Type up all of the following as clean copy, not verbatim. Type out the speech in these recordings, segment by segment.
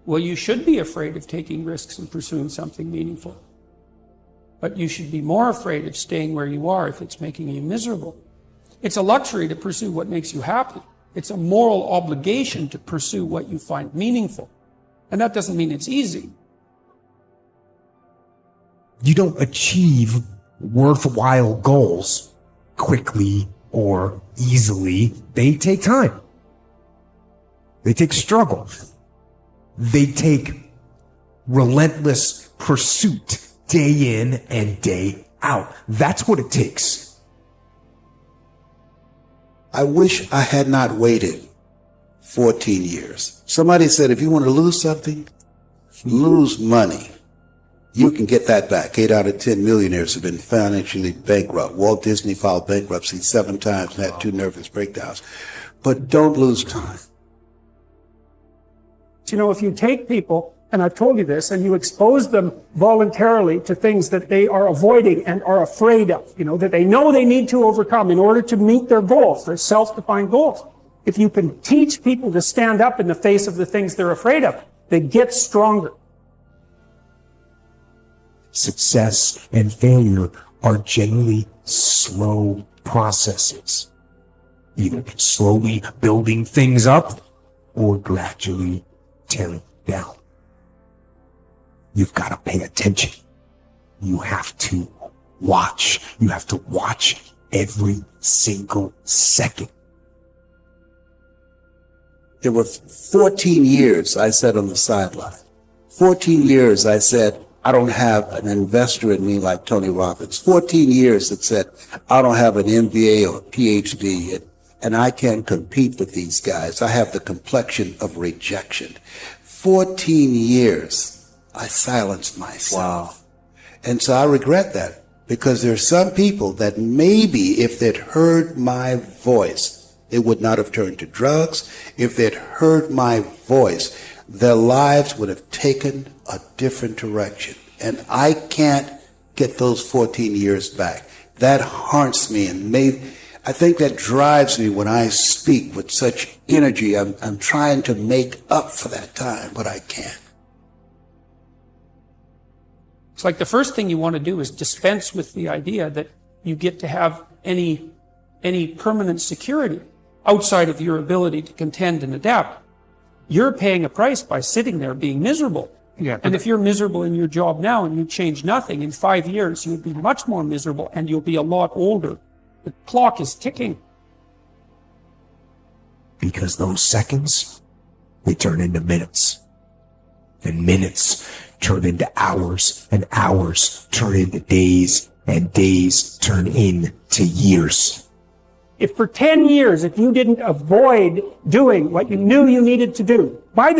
Well, you should be afraid of taking risks and pursuing something meaningful. But you should be more afraid of staying where you are if it's making you miserable. It's a luxury to pursue what makes you happy. It's a moral obligation to pursue what you find meaningful. And that doesn't mean it's easy. You don't achieve worthwhile goals quickly or easily. They take time. They take struggle. They take relentless pursuit day in and day out. That's what it takes. I wish I had not waited 14 years. Somebody said, if you want to lose something, lose money. You can get that back. 8 out of 10 millionaires have been financially bankrupt. Walt Disney filed bankruptcy 7 times and had 2 nervous breakdowns. But don't lose time. You know, if you take people, and I've told you this, and you expose them voluntarily to things that they are avoiding and are afraid of, that they know they need to overcome in order to meet their goals, their self-defined goals. If you can teach people to stand up in the face of the things they're afraid of, they get stronger. Success and failure are generally slow processes, either slowly building things up or gradually tearing down. You've got to pay attention. You have to watch. You have to watch every single second. There were 14 years I sat on the sideline. 14 years I said, I don't have an investor in me like Tony Robbins. 14 years that said, I don't have an MBA or a PhD, and I can't compete with these guys. I have the complexion of rejection. 14 years, I silenced myself. Wow. And so I regret that, because there are some people that maybe if they'd heard my voice, they would not have turned to drugs. If they'd heard my voice, their lives would have taken a different direction. And I can't get those 14 years back. That haunts me, and I think that drives me when I speak with such energy. I'm trying to make up for that time, but I can't. It's like the first thing you want to do is dispense with the idea that you get to have any permanent security outside of your ability to contend and adapt. You're paying a price by sitting there being miserable. Yeah, and if you're miserable in your job now and you change nothing, in 5 years you'll be much more miserable and you'll be a lot older. The clock is ticking. Because those seconds, they turn into minutes. And minutes turn into hours, and hours turn into days, and days turn into years. If for 10 years, if you didn't avoid doing what you knew you needed to do, by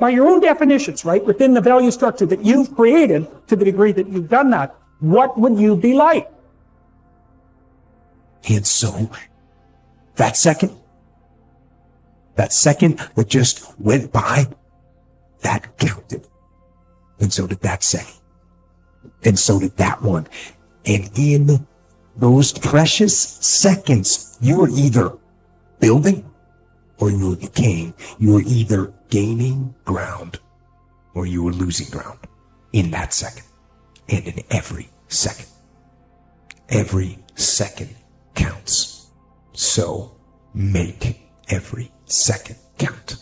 your own definitions, right, within the value structure that you've created, to the degree that you've done that, what would you be like? And so, that second that just went by, that counted. And so did that second. And so did that one. And in those precious seconds, you were either building or you were decaying. You were either gaining ground or you were losing ground in that second. And in every second. Every second counts. So make every second count.